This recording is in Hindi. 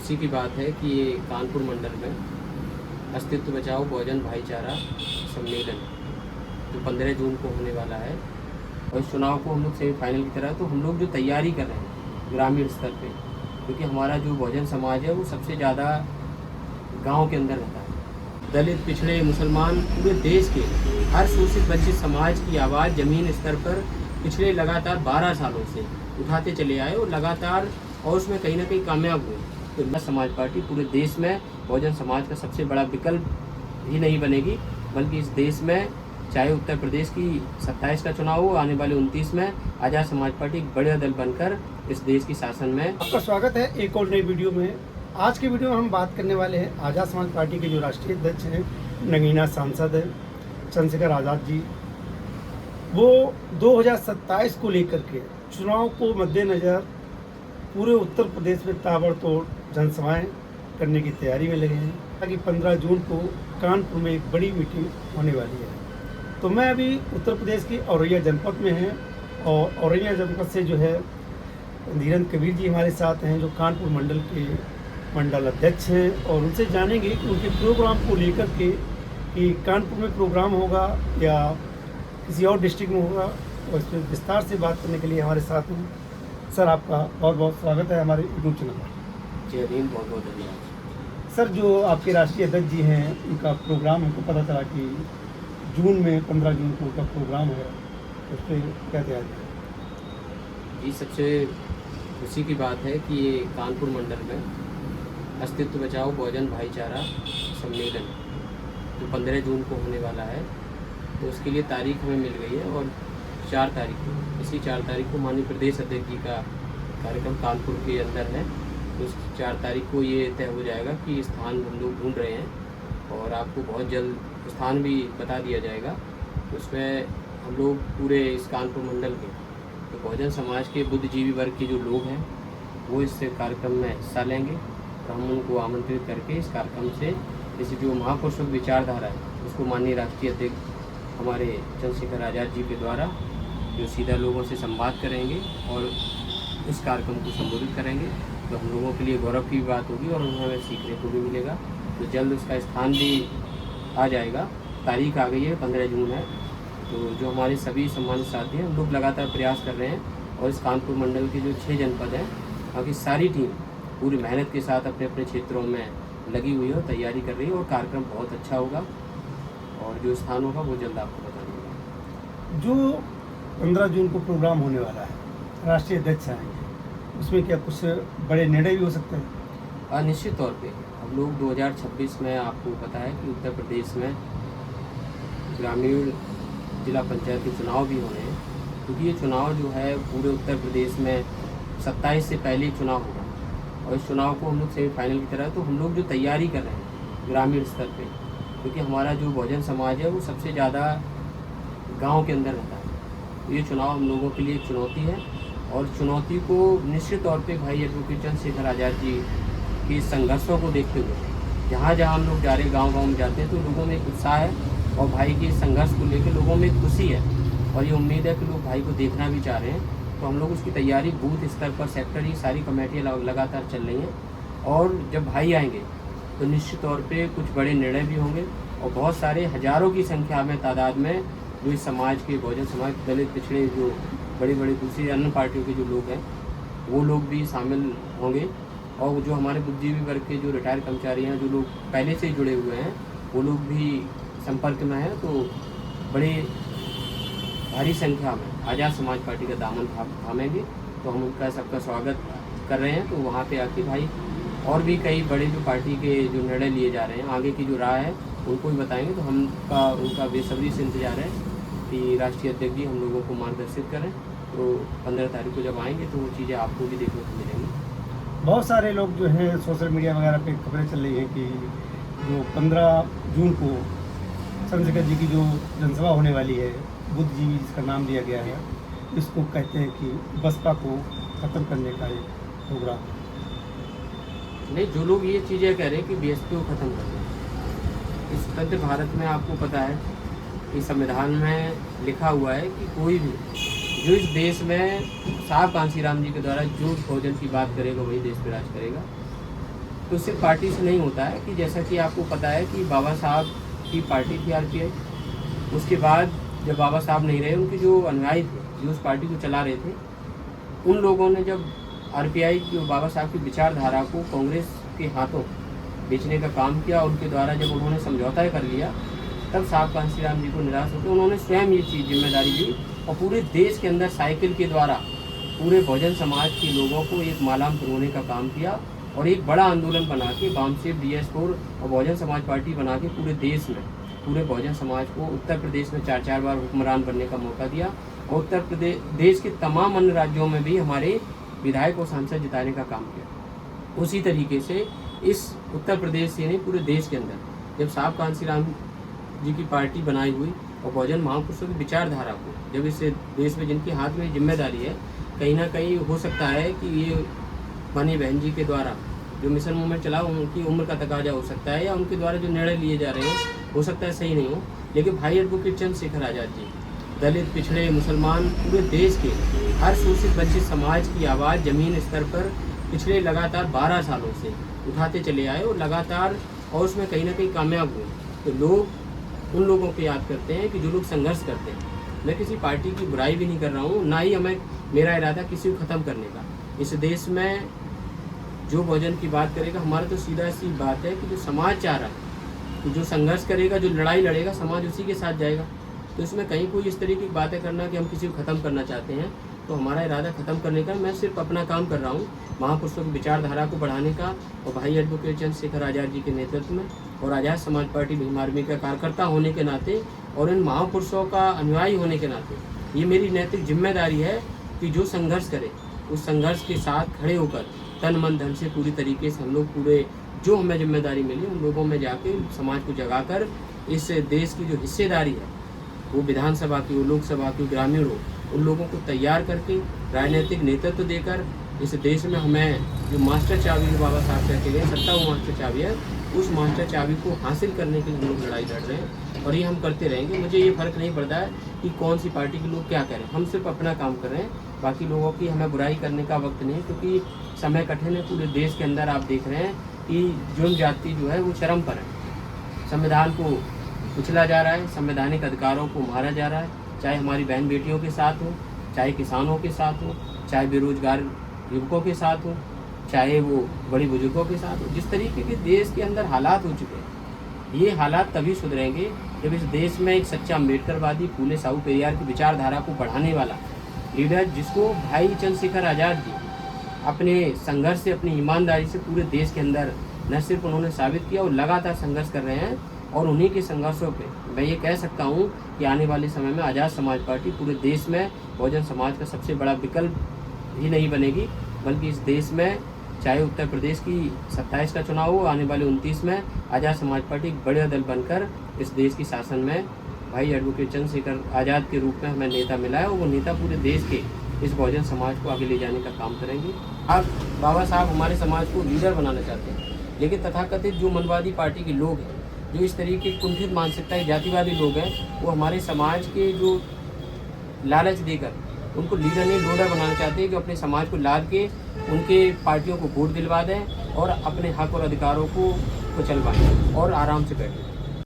खुशी की बात है कि ये कानपुर मंडल में अस्तित्व बचाओ बहुजन भाईचारा सम्मेलन जो 15 जून को होने वाला है और इस चुनाव को हम लोग सेमीफाइनल की तरह तो हम लोग जो तैयारी कर रहे हैं ग्रामीण स्तर पे, क्योंकि हमारा जो बहुजन समाज है वो सबसे ज़्यादा गांव के अंदर रहता है। दलित, पिछड़े, मुसलमान, पूरे देश के हर शोषित वंचित समाज की आवाज़ ज़मीन स्तर पर पिछले लगातार 12 सालों से उठाते चले आए और लगातार और उसमें कहीं ना कहीं कामयाब हुए। तो इंडिया समाज पार्टी पूरे देश में बहुजन समाज का सबसे बड़ा विकल्प ही नहीं बनेगी, बल्कि इस देश में चाहे उत्तर प्रदेश की 27 का चुनाव हो, आने वाले 29 में आज़ाद समाज पार्टी एक बड़ा दल बनकर इस देश की शासन में। आपका स्वागत है एक और नई वीडियो में। आज की वीडियो में हम बात करने वाले हैं आज़ाद समाज पार्टी के जो राष्ट्रीय अध्यक्ष हैं, नगीना सांसद हैं चंद्रशेखर आज़ाद जी। वो 2027 को लेकर के चुनाव को मद्देनज़र पूरे उत्तर प्रदेश में ताबड़तोड़ जनसभाएं करने की तैयारी में लगे हैं, ताकि 15 जून को कानपुर में एक बड़ी मीटिंग होने वाली है। तो मैं अभी उत्तर प्रदेश की औरैया जनपद में हैं और औरैया जनपद से जो है धीरेन्द्र कबीर जी हमारे साथ हैं, जो कानपुर मंडल के मंडल अध्यक्ष हैं, और उनसे जानेंगे कि उनके प्रोग्राम को लेकर के कि कानपुर में प्रोग्राम होगा या किसी और डिस्ट्रिक्ट में होगा, और इस पर विस्तार से बात करने के लिए हमारे साथ हैं। सर, आपका बहुत बहुत स्वागत है हमारे यूट्यूब चैनल पर। जय हिंद, बहुत बहुत धन्यवाद। सर, जो आपके राष्ट्रीय अध्यक्ष जी हैं, उनका प्रोग्राम हमको पता चला कि जून में 15 जून को उनका प्रोग्राम है, उस पर क्या तैयारी है? ये सबसे खुशी की बात है कि ये कानपुर मंडल में अस्तित्व बचाओ बहुजन भाईचारा सम्मेलन जो 15 जून को होने वाला है, तो उसके लिए तारीख हमें मिल गई है और 4 तारीख को, इसी 4 तारीख को माननीय प्रदेश अध्यक्ष जी का कार्यक्रम कानपुर के अंदर है। तो उस 4 तारीख को ये तय हो जाएगा कि स्थान हम लोग ढूंढ रहे हैं और आपको बहुत जल्द स्थान भी बता दिया जाएगा। उसमें हम लोग पूरे इस कानपुर मंडल के तो बहुजन समाज के बुद्धिजीवी वर्ग के जो लोग हैं वो इस कार्यक्रम में हिस्सा लेंगे, तो हम उनको आमंत्रित करके इस कार्यक्रम से जैसे जो महापुरुषों की विचारधारा है उसको माननीय राष्ट्रीय अध्यक्ष हमारे चंद्रशेखर आज़ाद जी के द्वारा जो सीधा लोगों से संवाद करेंगे और इस कार्यक्रम को संबोधित करेंगे, तो हम लोगों के लिए गौरव की बात होगी और हमें सीखने को भी मिलेगा। तो जल्द उसका स्थान भी आ जाएगा। तारीख आ गई है, 15 जून है। तो जो हमारे सभी सम्मानित साथी हैं, हम लोग लगातार प्रयास कर रहे हैं और इस कानपुर मंडल के जो 6 जनपद हैं, वहाँ की सारी टीम पूरी मेहनत के साथ अपने अपने क्षेत्रों में लगी हुई है, तैयारी कर रही है और कार्यक्रम बहुत अच्छा होगा और जो स्थान होगा वो जल्द आपको बता देंगे। जो 15 जून को प्रोग्राम होने वाला है, राष्ट्रीय अध्यक्ष आएंगे, उसमें क्या कुछ बड़े निर्णय भी हो सकते हैं? निश्चित तौर पे हम लोग 2026 में आपको पता है कि उत्तर प्रदेश में ग्रामीण जिला पंचायत के चुनाव भी होने हैं, क्योंकि ये चुनाव जो है पूरे उत्तर प्रदेश में 27 से पहले चुनाव होगा और इस चुनाव को हम लोग सेमीफाइनल की तरह तो हम लोग जो तैयारी कर रहे हैं ग्रामीण स्तर पे, क्योंकि हमारा जो बहुजन समाज है वो सबसे ज़्यादा गांव के अंदर रहता है। तो ये चुनाव हम लोगों के लिए एक चुनौती है और चुनौती को निश्चित तौर पे भाई एडवोकेट चंद्रशेखर आज़ाद जी के संघर्षों को देखते हुए जहाँ जहाँ हम लोग जा रहे गाँव में जाते हैं तो लोगों में एक उत्साह है और भाई के संघर्ष को लेकर लोगों में एक खुशी है और ये उम्मीद है कि लोग भाई को देखना भी चाह रहे हैं। तो हम लोग उसकी तैयारी बूथ स्तर पर सेक्टर की सारी कमेटियाँ लगातार चल रही हैं और जब भाई आएंगे तो निश्चित तौर पे कुछ बड़े निर्णय भी होंगे और बहुत सारे हज़ारों की संख्या में तादाद में जो इस समाज के बहुजन समाज दलित, पिछड़े, जो बड़ी बड़ी दूसरी अन्य पार्टियों के जो लोग हैं वो लोग भी शामिल होंगे और जो हमारे बुद्धिजीवी वर्ग के जो रिटायर कर्मचारी हैं, जो लोग पहले से जुड़े हुए हैं, वो लोग भी संपर्क में हैं। तो बड़े भारी संख्या में आज़ाद समाज पार्टी का दामन थामेंगे, तो हम उनका सबका स्वागत कर रहे हैं। तो वहाँ पे आके भाई और भी कई बड़े जो पार्टी के जो निर्णय लिए जा रहे हैं, आगे की जो राह है उनको भी बताएंगे। तो उनका बेसब्री से इंतजार है कि राष्ट्रीय अध्यक्ष जी हम लोगों को मार्गदर्शित करें। तो 15 तारीख को जब आएंगे तो वो चीज़ें आपको भी देखने को मिलेंगी। बहुत सारे लोग जो हैं सोशल मीडिया वगैरह पे खबरें चल रही हैं कि जो 15 जून को चंद्रशेखर जी की जो जनसभा होने वाली है, बुद्धिजीवी जिसका नाम दिया गया है, इसको कहते हैं कि बसपा को ख़त्म करने का एक प्रोग्राम। नहीं, जो लोग ये चीज़ें कह रहे हैं कि बीएसपी को ख़त्म कर दें, इस तथ्य भारत में आपको पता है कि संविधान में लिखा हुआ है कि कोई भी जो इस देश में साहब कांशीराम जी के द्वारा जो बहुजन की बात करेगा वही देश पे राज करेगा। तो सिर्फ पार्टी से नहीं होता है कि जैसा कि आपको पता है कि बाबा साहब की पार्टी थी आरपीआई, उसके बाद जब बाबा साहब नहीं रहे, उनके जो अनुयायी थे जो उस पार्टी को चला रहे थे, उन लोगों ने जब आरपीआई की और बाबा साहब की विचारधारा को कांग्रेस के हाथों बेचने का काम किया, उनके द्वारा जब उन्होंने समझौता कर लिया, तब साहब कांशीराम जी को निराश होकर उन्होंने स्वयं ये चीज़ जिम्मेदारी ली और पूरे देश के अंदर साइकिल के द्वारा पूरे बहुजन समाज के लोगों को एक मालाम पुरवाने का काम किया और एक बड़ा आंदोलन बना के वामसेफ, DS4 और बहुजन समाज पार्टी बना के पूरे देश में पूरे बहुजन समाज को उत्तर प्रदेश में 4-4 बार हुक्मरान बनने का मौका दिया और उत्तर प्रदेश देश के तमाम अन्य राज्यों में भी हमारे विधायक और सांसद जिताने का काम किया। उसी तरीके से इस उत्तर प्रदेश से नहीं पूरे देश के अंदर जब साहब कांशीराम जी की पार्टी बनाई हुई और बहुजन महापुरुषों की विचारधारा को जब इस देश में जिनके हाथ में जिम्मेदारी है, कहीं ना कहीं हो सकता है कि ये बनी बहन जी के द्वारा जो मिशन मूवमेंट चला उनकी उम्र का तकाजा हो सकता है या उनके द्वारा जो निर्णय लिए जा रहे हैं हो सकता है सही नहीं हो, लेकिन भाई एडवोकेट चंद्रशेखर आज़ाद जी दलित, पिछड़े, मुसलमान, पूरे देश के हर शोषित वंचित समाज की आवाज़ ज़मीन स्तर पर पिछले लगातार 12 सालों से उठाते चले आए और लगातार और उसमें कहीं ना कहीं कामयाब हुए। तो लोग उन लोगों को याद करते हैं कि जो लोग संघर्ष करते हैं। मैं किसी पार्टी की बुराई भी नहीं कर रहा हूँ, ना ही मेरा इरादा किसी को ख़त्म करने का। इस देश में जो बहुजन की बात करेगा, हमारा तो सीधा सी बात है कि जो समाज चाह रहा है, तो जो संघर्ष करेगा, जो लड़ाई लड़ेगा, समाज उसी के साथ जाएगा। तो इसमें कहीं कोई इस तरीके की बातें करना कि हम किसी को ख़त्म करना चाहते हैं, तो हमारा इरादा ख़त्म करने का, मैं सिर्फ अपना काम कर रहा हूँ, महापुरुषों की विचारधारा को बढ़ाने का और भाई एडवोकेट चंद्रशेखर आज़ाद जी के नेतृत्व में और आज़ाद समाज पार्टी भीम आर्मी का कार्यकर्ता होने के नाते और इन महापुरुषों का अनुयायी होने के नाते ये मेरी नैतिक जिम्मेदारी है कि जो संघर्ष करे उस संघर्ष के साथ खड़े होकर तन मन धन से पूरी तरीके से हम लोग पूरे जो हमें जिम्मेदारी मिली उन लोगों में जाके समाज को जगाकर इस देश की जो हिस्सेदारी है, वो विधानसभा की हो, लोकसभा की, ग्रामीण हो, उन लोगों को तैयार करके राजनीतिक नेतृत्व देकर इस देश में हमें जो मास्टर चाबी बाबा साहब कहते गए, सत्ता वो मास्टर चाबी है, उस मास्टर चाबी को हासिल करने के लिए हम लोग लड़ाई लड़ रहे हैं और ये हम करते रहेंगे। मुझे ये फ़र्क नहीं पड़ता है कि कौन सी पार्टी के लोग क्या करें, हम सिर्फ अपना काम कर रहे हैं। बाकी लोगों की हमें बुराई करने का वक्त नहीं, क्योंकि समय कठिन है। पूरे देश के अंदर आप देख रहे हैं कि जुर्म जाति जो है वो चरम पर है, संविधान को कुचला जा रहा है, संवैधानिक अधिकारों को मारा जा रहा है, चाहे हमारी बहन बेटियों के साथ हो, चाहे किसानों के साथ हो, चाहे बेरोजगार युवकों के साथ हो, चाहे वो बड़ी बुजुर्गों के साथ हो। जिस तरीके के देश के अंदर हालात हो चुके हैं, ये हालात तभी सुधरेंगे जब इस देश में एक सच्चा अम्बेडकरवादी, फूले साहू पेरियार की विचारधारा को बढ़ाने वाला लीडर, जिसको भाई चंद्रशेखर आज़ाद जी अपने संघर्ष से, अपनी ईमानदारी से पूरे देश के अंदर न सिर्फ उन्होंने साबित किया और लगातार संघर्ष कर रहे हैं। और उन्हीं के संघर्षों पे मैं ये कह सकता हूँ कि आने वाले समय में आज़ाद समाज पार्टी पूरे देश में बहुजन समाज का सबसे बड़ा विकल्प ही नहीं बनेगी, बल्कि इस देश में चाहे उत्तर प्रदेश की 27 का चुनाव हो, आने वाले 29 में आज़ाद समाज पार्टी एक बड़ा दल बनकर इस देश की शासन में भाई एडवोकेट चंद्रशेखर आज़ाद के रूप में हमें नेता मिला है और वो नेता पूरे देश के इस बहुजन समाज को आगे ले जाने का काम करेंगे। आप बाबा साहब हमारे समाज को लीडर बनाना चाहते हैं, लेकिन तथाकथित जो मनवादी पार्टी के लोग हैं, जो इस तरीके की कुंठित मानसिकता के जातिवादी लोग हैं, वो हमारे समाज के जो लालच देकर उनको लीडर नहीं लोडर बनाना चाहते हैं, जो अपने समाज को लाद के उनके पार्टियों को वोट दिलवा दें और अपने हक और अधिकारों को कुचलवाएं और आराम से बैठें।